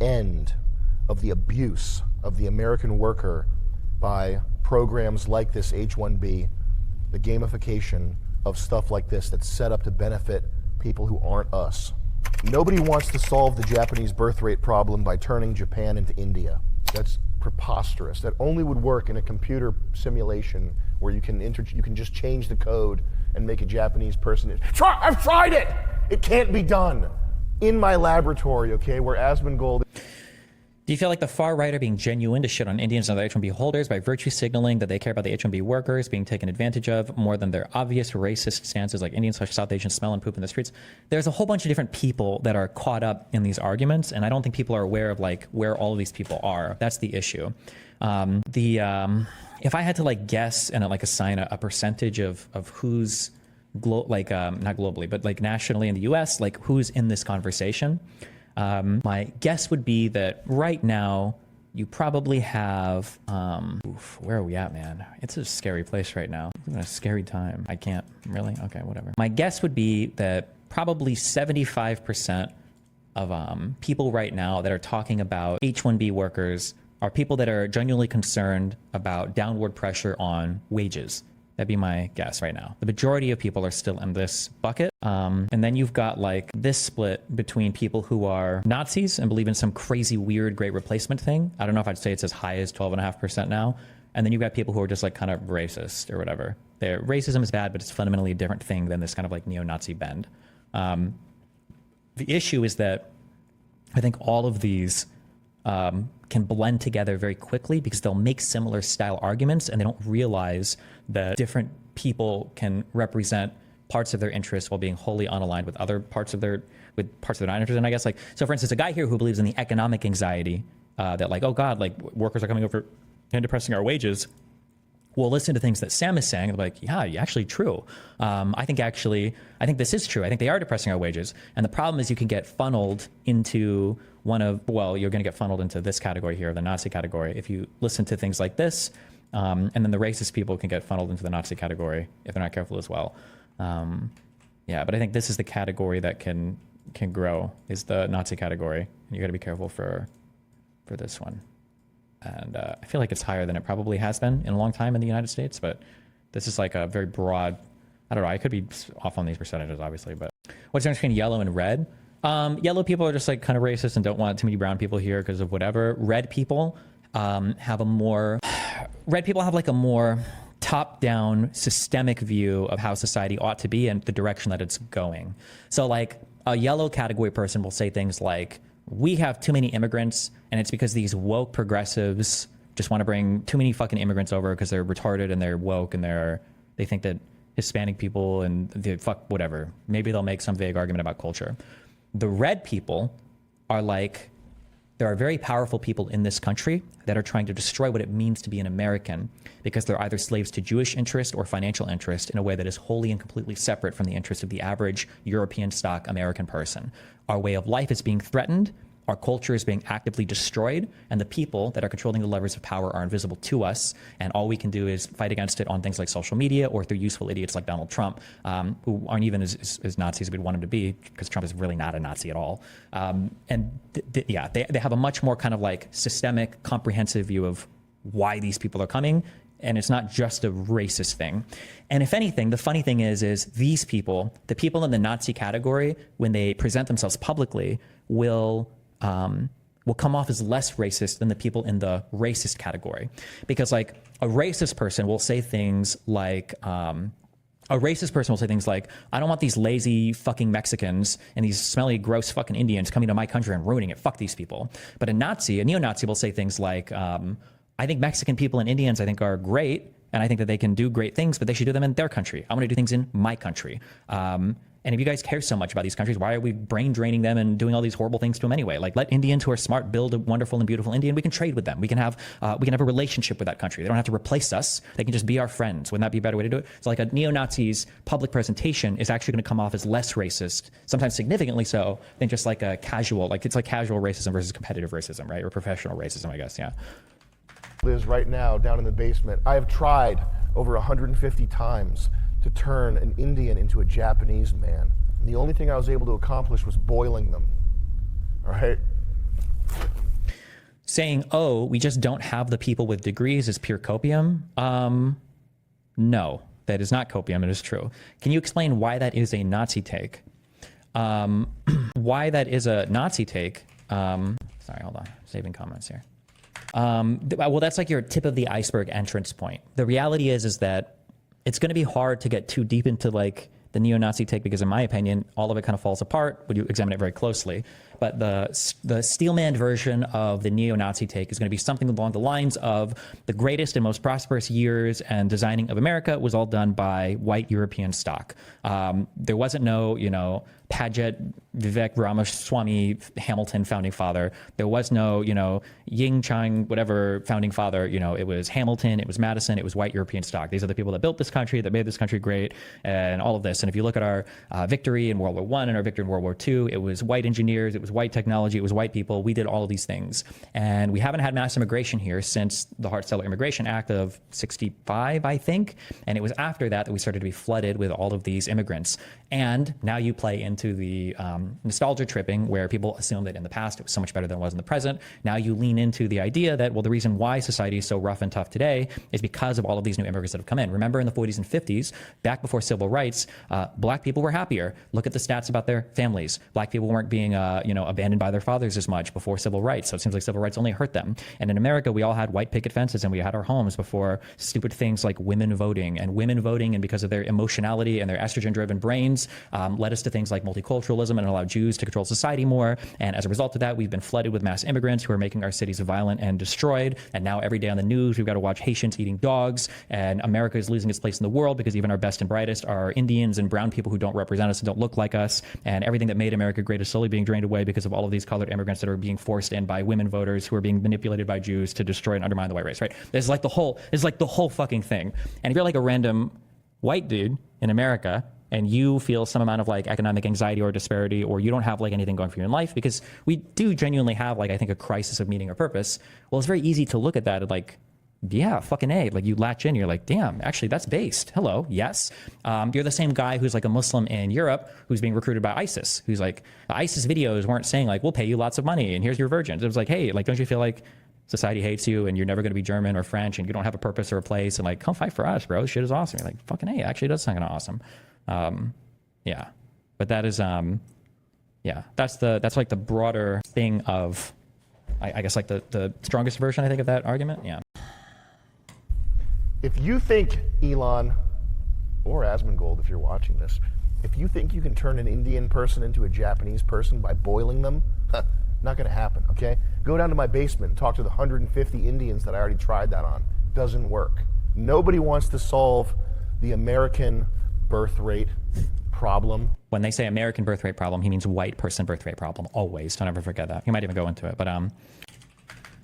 end of the abuse of the American worker by programs like this H-1B, the gamification of stuff like this that's set up to benefit people who aren't us. Nobody wants to solve the Japanese birth rate problem by turning Japan into India. That's preposterous. That only would work in a computer simulation where you can just change the code and make a Japanese person. I've tried it! It can't be done. In my laboratory, okay, where Asmongold. Do you feel like the far right are being genuine to shit on Indians and other H-1B holders by virtue signaling that they care about the H-1B workers being taken advantage of more than their obvious racist stances like Indian/South Asians smell and poop in the streets? There's a whole bunch of different people that are caught up in these arguments, and I don't think people are aware of like where all of these people are. That's the issue. If I had to like guess and like assign a percentage of who's not globally, but like nationally in the US, like who's in this conversation, my guess would be that right now you probably have, where are we at, man? It's a scary place right now. It's a scary time. I can't really, okay, whatever. My guess would be that probably 75% of people right now that are talking about H-1B workers are people that are genuinely concerned about downward pressure on wages. That'd be my guess right now. The majority of people are still in this bucket. And then you've got like this split between people who are Nazis and believe in some crazy, weird, great replacement thing. I don't know if I'd say it's as high as 12.5% now. And then you've got people who are just like kind of racist or whatever. Racism is bad, but it's fundamentally a different thing than this kind of like neo-Nazi bend. The issue is that I think all of these can blend together very quickly because they'll make similar style arguments and they don't realize that different people can represent parts of their interests while being wholly unaligned with other parts of their non-interest. And I guess like, so for instance, a guy here who believes in the economic anxiety that like, oh God, like workers are coming over and depressing our wages. We'll listen to things that Sam is saying, like, yeah, actually true. I think this is true. I think they are depressing our wages. And the problem is you can get funneled into you're going to get funneled into this category here, the Nazi category, if you listen to things like this. And then the racist people can get funneled into the Nazi category if they're not careful as well. Yeah, but I think this is the category that can grow, is the Nazi category. And you got to be careful for this one. And I feel like it's higher than it probably has been in a long time in the United States, but this is like a very broad, I don't know, I could be off on these percentages, obviously, but what's the difference between yellow and red? Yellow people are just like kind of racist and don't want too many brown people here because of whatever. Red people have like a more top-down systemic view of how society ought to be and the direction that it's going. So like a yellow category person will say things like, we have too many immigrants and it's because these woke progressives just want to bring too many fucking immigrants over because they're retarded and they're woke and they think that Hispanic people and whatever. Maybe they'll make some vague argument about culture. The red people are like, there are very powerful people in this country that are trying to destroy what it means to be an American because they're either slaves to Jewish interest or financial interest in a way that is wholly and completely separate from the interest of the average European stock American person. Our way of life is being threatened. Our culture is being actively destroyed, and the people that are controlling the levers of power are invisible to us, and all we can do is fight against it on things like social media or through useful idiots like Donald Trump, who aren't even as Nazis as we'd want him to be, because Trump is really not a Nazi at all. They have a much more kind of like systemic, comprehensive view of why these people are coming, and it's not just a racist thing. And if anything, the funny thing is these people, the people in the Nazi category, when they present themselves publicly, will come off as less racist than the people in the racist category. Because like a racist person will say things like, I don't want these lazy fucking Mexicans and these smelly, gross fucking Indians coming to my country and ruining it. Fuck these people. But a neo-Nazi will say things like, I think Mexican people and Indians, I think, are great. And I think that they can do great things, but they should do them in their country. I want to do things in my country. And if you guys care so much about these countries, why are we brain draining them and doing all these horrible things to them anyway? Like, let Indians who are smart build a wonderful and beautiful Indian. We can trade with them. We can have a relationship with that country. They don't have to replace us. They can just be our friends. Wouldn't that be a better way to do it? So like a neo-Nazi's public presentation is actually going to come off as less racist, sometimes significantly so, than just like a casual, like it's like casual racism versus competitive racism, right? Or professional racism, I guess, yeah. Liz right now down in the basement. I have tried over 150 times to turn an Indian into a Japanese man. And the only thing I was able to accomplish was boiling them. All right? saying, oh, we just don't have the people with degrees is pure copium. No, that is not copium. It is true. Can you explain why that is a Nazi take? Why that is a Nazi take? Sorry, hold on. Saving comments here. Well, that's like your tip of the iceberg entrance point. The reality is that it's going to be hard to get too deep into like the neo-Nazi take, because in my opinion, all of it kind of falls apart when you examine it very closely. But the Steelman version of the neo-Nazi take is going to be something along the lines of the greatest and most prosperous years and designing of America was all done by white European stock. There wasn't no, Paget, Vivek Ramaswamy, Hamilton founding father. There was no, Ying Chang, whatever founding father. It was Hamilton, it was Madison, it was white European stock. These are the people that built this country, that made this country great, and all of this. And if you look at our victory in World War I and our victory in World War II, it was white engineers, it was white technology, it was white people. We did all of these things. And we haven't had mass immigration here since the Hart-Celler Immigration Act of 65, I think. And it was after that we started to be flooded with all of these immigrants. And now you play into the nostalgia tripping, where people assume that in the past it was so much better than it was in the present. Now you lean into the idea that, well, the reason why society is so rough and tough today is because of all of these new immigrants that have come in. Remember in the 40s and 50s, back before civil rights, black people were happier. Look at the stats about their families. Black people weren't being, abandoned by their fathers as much before civil rights. So it seems like civil rights only hurt them. And in America, we all had white picket fences and we had our homes before stupid things like women voting. And women voting, and because of their emotionality and their estrogen-driven brains, led us to things like multiculturalism and allowed Jews to control society more. And as a result of that, we've been flooded with mass immigrants who are making our cities violent and destroyed. And now every day on the news, we've got to watch Haitians eating dogs. And America is losing its place in the world because even our best and brightest are Indians and brown people who don't represent us and don't look like us. And everything that made America great is slowly being drained away because of all of these colored immigrants that are being forced in by women voters who are being manipulated by Jews to destroy and undermine the white race, right? It's like the whole fucking thing. And if you're like a random white dude in America and you feel some amount of like economic anxiety or disparity, or you don't have like anything going for you in life, because we do genuinely have like, I think, a crisis of meaning or purpose. Well, it's very easy to look at that and like, yeah, fucking A. Like you latch in, you're like, damn, actually that's based. Hello, yes. You're the same guy who's like a Muslim in Europe who's being recruited by ISIS, who's like, the ISIS videos weren't saying like, we'll pay you lots of money and here's your virgins. It was like, hey, like, don't you feel like society hates you and you're never going to be German or French and you don't have a purpose or a place, and like, come fight for us, bro. This shit is awesome. You're like, fucking A, actually does sound kind of awesome. Yeah, but that is, yeah, that's like the broader thing of, I guess like the strongest version, I think, of that argument. Yeah. If you think, Elon, or Asmongold, if you're watching this, if you think you can turn an Indian person into a Japanese person by boiling them, not going to happen, okay? Go down to my basement and talk to the 150 Indians that I already tried that on. Doesn't work. Nobody wants to solve the American birth rate problem. When they say American birth rate problem, he means white person birth rate problem, always. Don't ever forget that. He might even go into it. But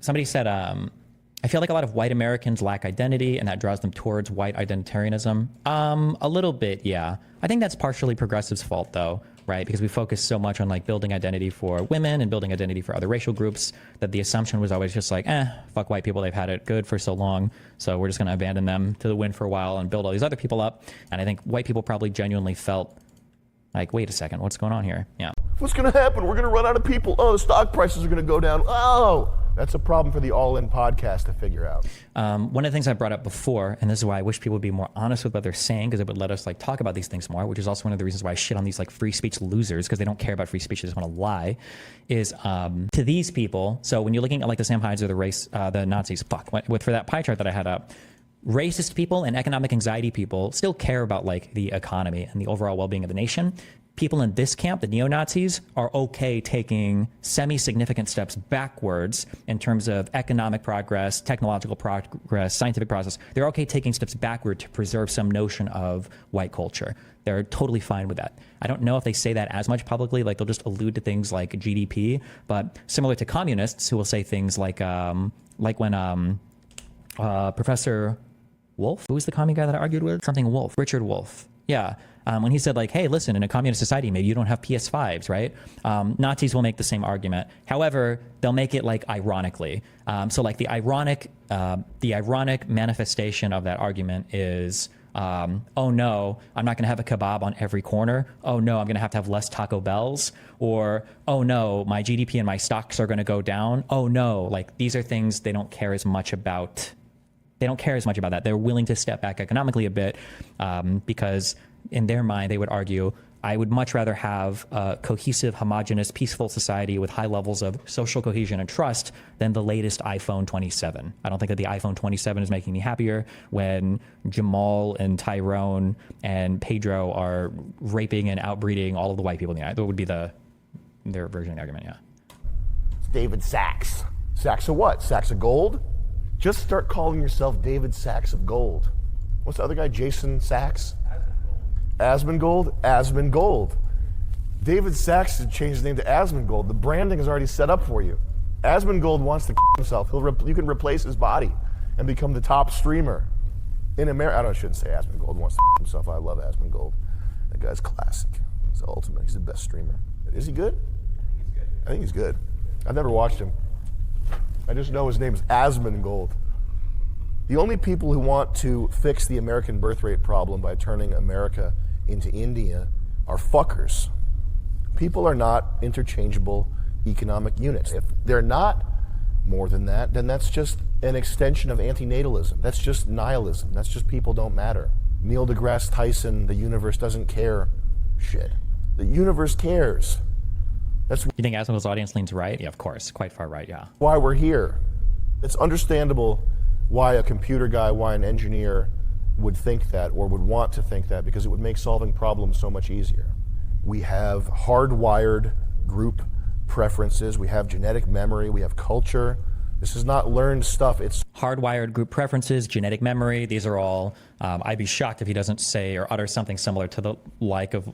somebody said, I feel like a lot of white Americans lack identity and that draws them towards white identitarianism. A little bit, yeah. I think that's partially progressives' fault though, right? Because we focus so much on like building identity for women and building identity for other racial groups that the assumption was always just like, fuck white people, they've had it good for so long, so we're just gonna abandon them to the wind for a while and build all these other people up. And I think white people probably genuinely felt like, wait a second, what's going on here? Yeah. What's gonna happen? We're gonna run out of people. Oh, the stock prices are gonna go down. Oh! That's a problem for the All In podcast to figure out. One of the things I brought up before, and this is why I wish people would be more honest with what they're saying, because it would let us like talk about these things more, which is also one of the reasons why I shit on these like free speech losers, because they don't care about free speech, they just want to lie, is to these people. So when you're looking at like the Sam Hydes or the Nazis, for that pie chart that I had up, racist people and economic anxiety people still care about like the economy and the overall well-being of the nation. People in this camp, the neo-Nazis, are okay taking semi-significant steps backwards in terms of economic progress, technological progress, scientific process. They're okay taking steps backward to preserve some notion of white culture. They're totally fine with that. I don't know if they say that as much publicly, like they'll just allude to things like GDP, but similar to communists who will say things like when Professor Wolf, who was the commie guy that I argued with? Something Wolf, Richard Wolf. Yeah. When he said like, hey, listen, in a communist society, maybe you don't have PS5s, right? Nazis will make the same argument. However, they'll make it like ironically. So like the ironic manifestation of that argument is oh no, I'm not going to have a kebab on every corner. Oh no, I'm going to have less Taco Bells. Or, oh no, my GDP and my stocks are going to go down. Oh no, like these are things they don't care as much about. They don't care as much about that. They're willing to step back economically a bit because in their mind, they would argue, I would much rather have a cohesive, homogenous, peaceful society with high levels of social cohesion and trust than the latest iPhone 27. I don't think that the iPhone 27 is making me happier when Jamal and Tyrone and Pedro are raping and outbreeding all of the white people in the United States. That would be their version of the argument, yeah. David Sacks. Sacks of what? Sacks of gold? Just start calling yourself David Sacks of gold. What's the other guy? Jason Sacks? Asmongold? Asmongold. David Sacks should change his name to Asmongold. The branding is already set up for you. Asmongold wants to himself. You can replace his body and become the top streamer in America. I shouldn't say Asmongold wants to himself. I love Asmongold. That guy's classic. He's the ultimate. He's the best streamer. Is he good? I think he's good. I've never watched him. I just know his name is Asmongold. The only people who want to fix the American birth rate problem by turning America into India are fuckers. People are not interchangeable economic units. If they're not more than that, then that's just an extension of antinatalism. That's just nihilism. That's just people don't matter. Neil deGrasse Tyson, the universe doesn't care shit. The universe cares. That's You think Asmongold's audience leans right? Yeah, of course. Quite far right, yeah. why we're here. It's understandable why a computer guy, why an engineer would think that or would want to think that, because it would make solving problems so much easier. We have hardwired group preferences, we have genetic memory, we have culture. This is not learned stuff. It's Hardwired group preferences, genetic memory, these are all, I'd be shocked if he doesn't say or utter something similar to the like of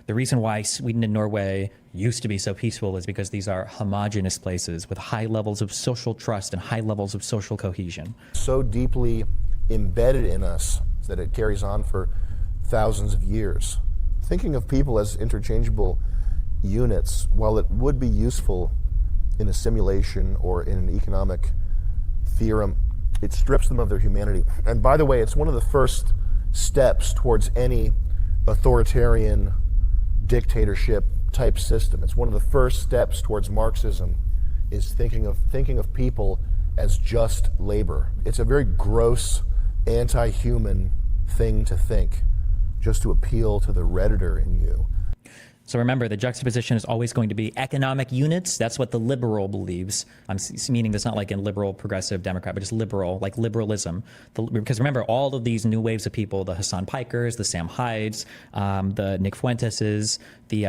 the reason why Sweden and Norway used to be so peaceful is because these are homogenous places with high levels of social trust and high levels of social cohesion. so deeply embedded in us that it carries on for thousands of years. Thinking of people as interchangeable units, while it would be useful in a simulation or in an economic theorem, it strips them of their humanity. And by the way, it's one of the first steps towards any authoritarian dictatorship type system. It's one of the first steps towards Marxism, is thinking of people as just labor. It's a very gross, anti-human thing to think, just to appeal to the Redditor in you. So remember, the juxtaposition is always going to be economic units. That's what the liberal believes. I'm meaning that's not like in liberal, progressive, Democrat, but just liberal, like liberalism. Because remember, all of these new waves of people, the Hassan Pikers, the Sam Hydes, the Nick Fuenteses, the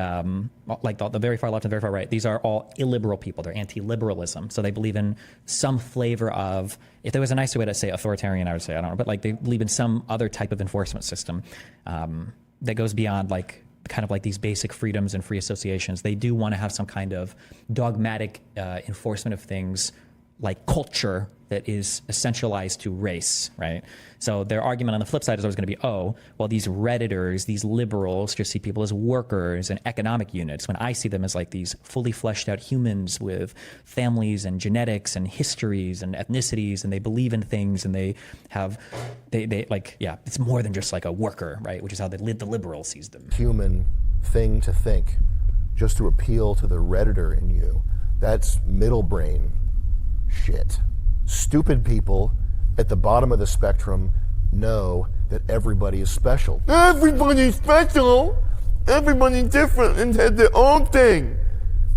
very far left and very far right, these are all illiberal people. They're anti-liberalism. So they believe in some flavor of, if there was a nicer way to say authoritarian, I would say, I don't know, but like they believe in some other type of enforcement system that goes beyond like kind of like these basic freedoms and free associations. They do want to have some kind of dogmatic enforcement of things like culture that is essentialized to race, right? So their argument on the flip side is always going to be, oh, well, these Redditors, these liberals just see people as workers and economic units, when I see them as like these fully fleshed out humans with families and genetics and histories and ethnicities, and they believe in things, and they like, yeah, it's more than just like a worker, right? Which is how the liberal sees them. Human thing to think, just to appeal to the Redditor in you. That's middle brain shit. Stupid people at the bottom of the spectrum know that everybody is special. Everybody's special! Everybody's different and has their own thing.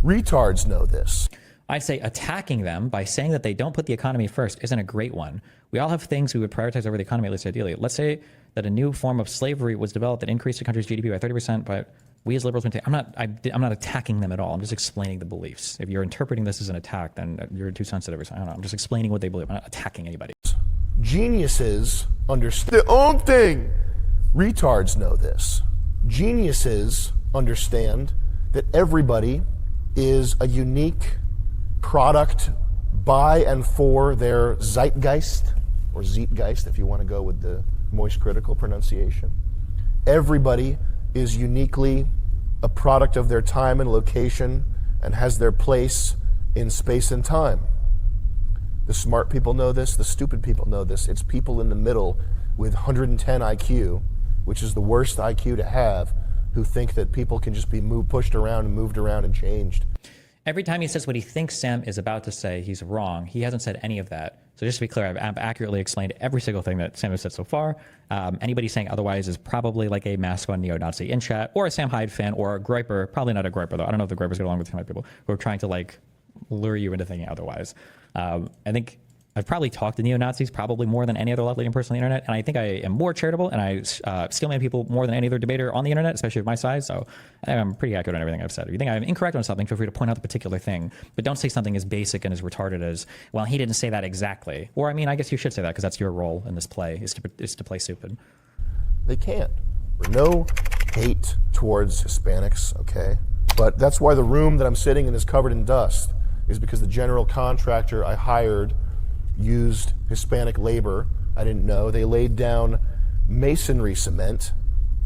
Retards know this. I'd say attacking them by saying that they don't put the economy first isn't a great one. We all have things we would prioritize over the economy, at least ideally. Let's say that a new form of slavery was developed that increased the country's GDP by 30%, but we as liberals maintain. I'm not attacking them at all. I'm just explaining the beliefs. If you're interpreting this as an attack, then you're too sensitive or something. I don't know. I'm just explaining what they believe. I'm not attacking anybody. Geniuses understand their own thing. Retards know this. Geniuses understand that everybody is a unique product by and for their zeitgeist, or Zeitgeist if you want to go with the moist critical pronunciation. Everybody is uniquely a product of their time and location and has their place in space and time. The smart people know this, the stupid people know this. It's people in the middle with 110 IQ, which is the worst IQ to have, who think that people can just be pushed around and moved around and changed. Every time he says what he thinks Sam is about to say, he's wrong. He hasn't said any of that. So just to be clear, I've accurately explained every single thing that Sam has said so far. Anybody saying otherwise is probably like a mask on neo-Nazi in chat, or a Sam Hyde fan, or a griper. Probably not a griper, though. I don't know if the gripers get along with Sam Hyde people who are trying to like lure you into thinking otherwise. I think I've probably talked to neo-Nazis probably more than any other left-leaning person on the internet, and I think I am more charitable, and I stillman people more than any other debater on the internet, especially of my size, so I think I'm pretty accurate on everything I've said. If you think I'm incorrect on something, feel free to point out the particular thing, but don't say something as basic and as retarded as, well, he didn't say that exactly. Or, I mean, I guess you should say that, because that's your role in this play, is to play stupid. They can't. There's no hate towards Hispanics, okay? But that's why the room that I'm sitting in is covered in dust, is because the general contractor I hired used Hispanic labor. I didn't know. They laid down masonry cement.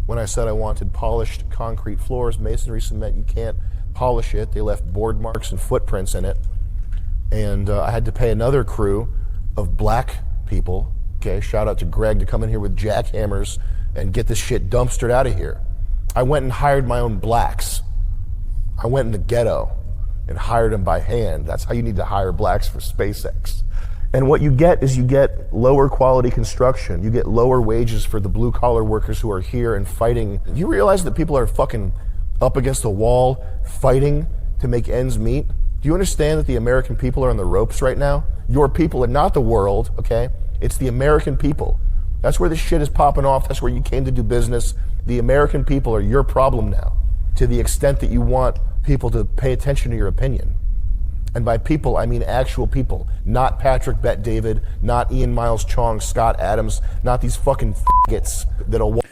When I said I wanted polished concrete floors, masonry cement, you can't polish it. They left board marks and footprints in it. And I had to pay another crew of black people, okay, shout out to Greg, to come in here with jackhammers and get this shit dumpstered out of here. I went and hired my own blacks. I went in the ghetto and hired them by hand. That's how you need to hire blacks for SpaceX. And what you get is you get lower quality construction. You get lower wages for the blue collar workers who are here and fighting. You realize that people are fucking up against the wall fighting to make ends meet? Do you understand that the American people are on the ropes right now? Your people and not the world, okay? It's the American people. That's where this shit is popping off. That's where you came to do business. The American people are your problem now, to the extent that you want people to pay attention to your opinion. And by people, I mean actual people, not Patrick Bet-David, not Ian Miles Chong, Scott Adams, not these fucking faggots that'll...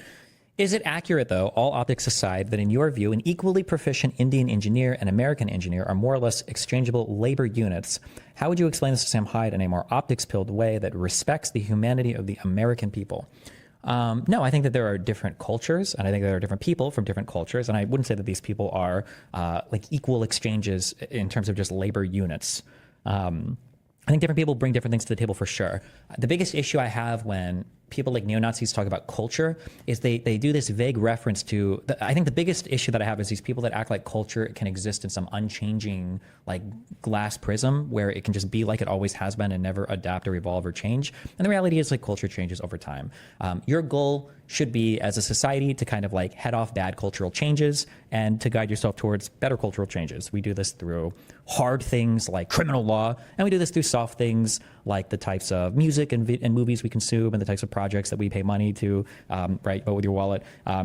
Is it accurate, though, all optics aside, that in your view, an equally proficient Indian engineer and American engineer are more or less exchangeable labor units? How would you explain this to Sam Hyde in a more optics-pilled way that respects the humanity of the American people? No, I think that there are different cultures, and I think there are different people from different cultures, and I wouldn't say that these people are like equal exchanges in terms of just labor units. I think different people bring different things to the table for sure. The biggest issue I have when people like neo-Nazis talk about culture is they do this vague reference to, I think the biggest issue that I have is these people that act like culture can exist in some unchanging like glass prism where it can just be like it always has been and never adapt or evolve or change. And the reality is like culture changes over time. Your goal should be as a society to kind of like head off bad cultural changes and to guide yourself towards better cultural changes. We do this through hard things like criminal law, and we do this through soft things like the types of music and movies we consume and the types of projects that we pay money to, right, vote with your wallet,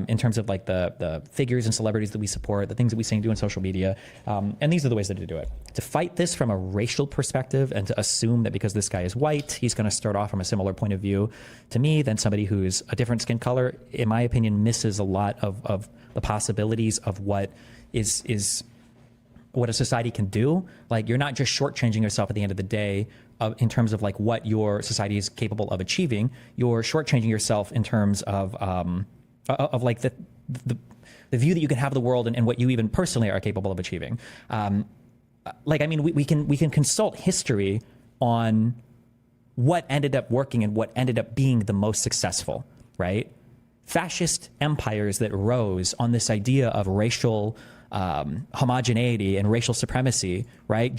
in terms of like the figures and celebrities that we support, the things that we say and do on social media. And these are the ways that to do it. To fight this from a racial perspective and to assume that because this guy is white, he's going to start off from a similar point of view to me than somebody who's a different skin color, in my opinion, misses a lot of the possibilities of what is what a society can do. Like, you're not just shortchanging yourself at the end of the day in terms of like what your society is capable of achieving. You're shortchanging yourself in terms of like the view that you can have of the world and what you even personally are capable of achieving. Like, I mean, we can consult history on what ended up working and what ended up being the most successful, right? Fascist empires that rose on this idea of racial homogeneity and racial supremacy, right?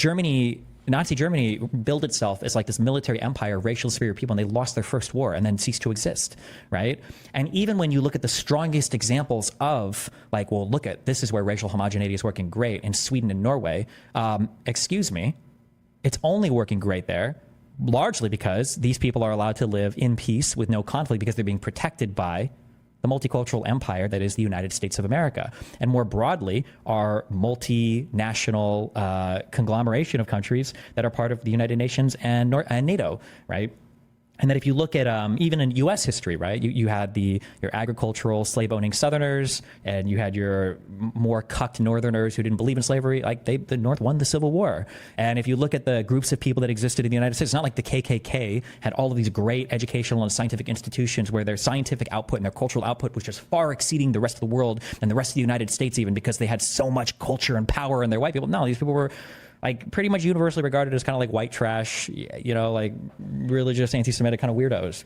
Nazi Germany built itself as like this military empire of racial superior people, and they lost their first war and then ceased to exist, right? And even when you look at the strongest examples of like, well, look at, this is where racial homogeneity is working great in Sweden and Norway, excuse me, it's only working great there largely because these people are allowed to live in peace with no conflict because they're being protected by the multicultural empire that is the United States of America, and more broadly, our multinational conglomeration of countries that are part of the United Nations and NATO, right? And that if you look at even in U.S. history, right, you had your agricultural slave-owning Southerners, and you had your more cucked Northerners who didn't believe in slavery. Like the North won the Civil War. And if you look at the groups of people that existed in the United States, it's not like the KKK had all of these great educational and scientific institutions where their scientific output and their cultural output was just far exceeding the rest of the world and the rest of the United States even because they had so much culture and power and they're white people. No, these people were like pretty much universally regarded as kind of like white trash, you know, like religious, anti-Semitic kind of weirdos.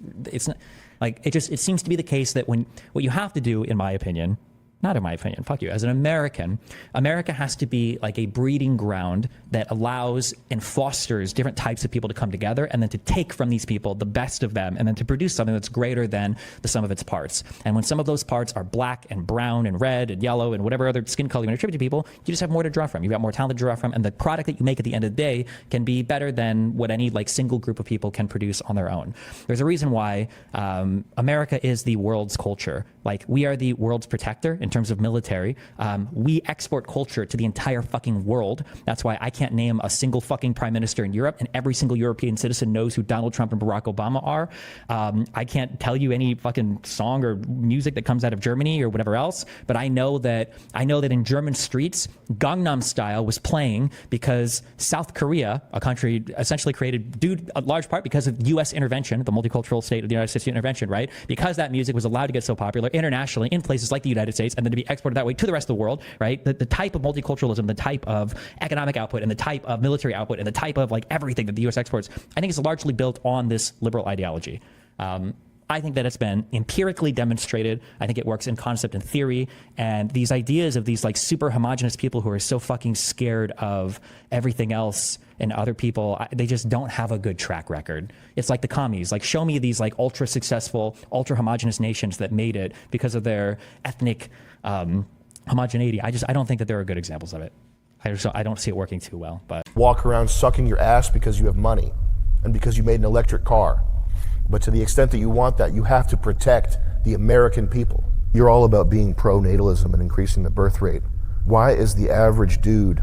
Like it seems to be the case that when what you have to do, in my opinion, not in my opinion, fuck you, as an American, America has to be like a breeding ground that allows and fosters different types of people to come together and then to take from these people the best of them and then to produce something that's greater than the sum of its parts. And when some of those parts are black and brown and red and yellow and whatever other skin color you want to attribute to people, you just have more to draw from. You've got more talent to draw from, and the product that you make at the end of the day can be better than what any like single group of people can produce on their own. There's a reason why America is the world's culture. Like we are the world's protector in terms of military. We export culture to the entire fucking world. That's why I can't name a single fucking prime minister in Europe, and every single European citizen knows who Donald Trump and Barack Obama are. I can't tell you any fucking song or music that comes out of Germany or whatever else, but I know that in German streets, Gangnam Style was playing because South Korea, a country essentially created due a large part because of U.S. intervention, the multicultural state of the United States intervention, right? Because that music was allowed to get so popular internationally in places like the United States and then to be exported that way to the rest of the world, right? The type of multiculturalism, the type of economic output and the type of military output and the type of like everything that the U.S. exports, I think is largely built on this liberal ideology. I think that it's been empirically demonstrated. I think it works in concept and theory. And these ideas of these like super homogenous people who are so fucking scared of everything else and other people, they just don't have a good track record. It's like the commies. Like show me these like ultra successful, ultra homogenous nations that made it because of their ethnic homogeneity. I don't think that there are good examples of it. I don't see it working too well. But walk around sucking your ass because you have money and because you made an electric car. But to the extent that you want that, you have to protect the American people. You're all about being pro-natalism and increasing the birth rate. Why is the average dude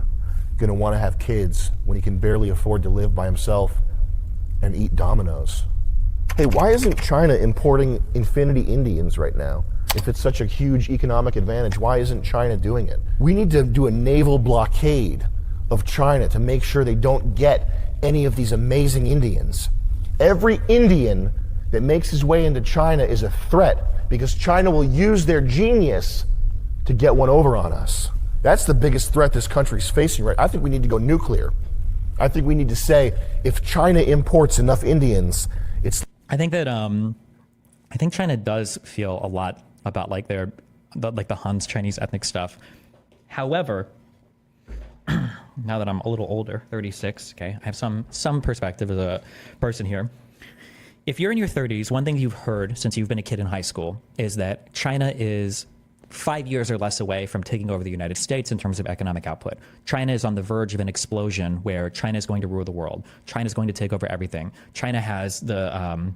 going to want to have kids when he can barely afford to live by himself and eat Domino's? Hey, why isn't China importing infinity Indians right now? If it's such a huge economic advantage, why isn't China doing it? We need to do a naval blockade of China to make sure they don't get any of these amazing Indians. Every Indian that makes his way into China is a threat because China will use their genius to get one over on us. That's the biggest threat this country's facing, right? I think we need to go nuclear. I think we need to say, if China imports enough Indians, it's... I think that I think China does feel a lot about like the Han's Chinese ethnic stuff. However, now that I'm a little older, 36, okay, I have some perspective as a person here. If you're in your 30s, one thing you've heard since you've been a kid in high school is that China is 5 years or less away from taking over the United States in terms of economic output. China is on the verge of an explosion where China is going to rule the world. China is going to take over everything. China has the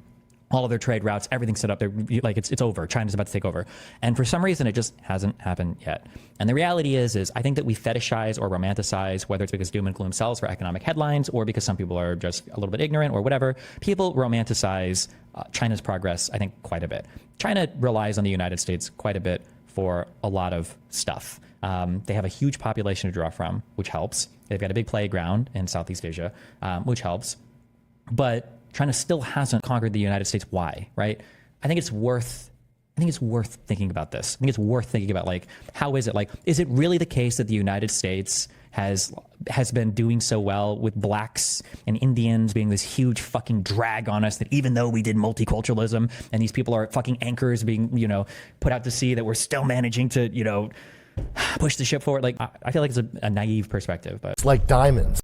all of their trade routes, everything set up. They're like it's over. China's about to take over, and for some reason, it just hasn't happened yet. And the reality is I think that we fetishize or romanticize, whether it's because doom and gloom sells for economic headlines or because some people are just a little bit ignorant or whatever. People romanticize China's progress, I think, quite a bit. China relies on the United States quite a bit for a lot of stuff. They have a huge population to draw from, which helps. They've got a big playground in Southeast Asia, which helps. But China still hasn't conquered the United States. Why, right? I think it's worth thinking about this. I think it's worth thinking about, like, how is it? Like, is it really the case that the United States has been doing so well with blacks and Indians being this huge fucking drag on us, that even though we did multiculturalism and these people are fucking anchors being, put out to sea, that we're still managing to, push the ship forward? Like, I feel like it's a naive perspective, but it's like diamonds.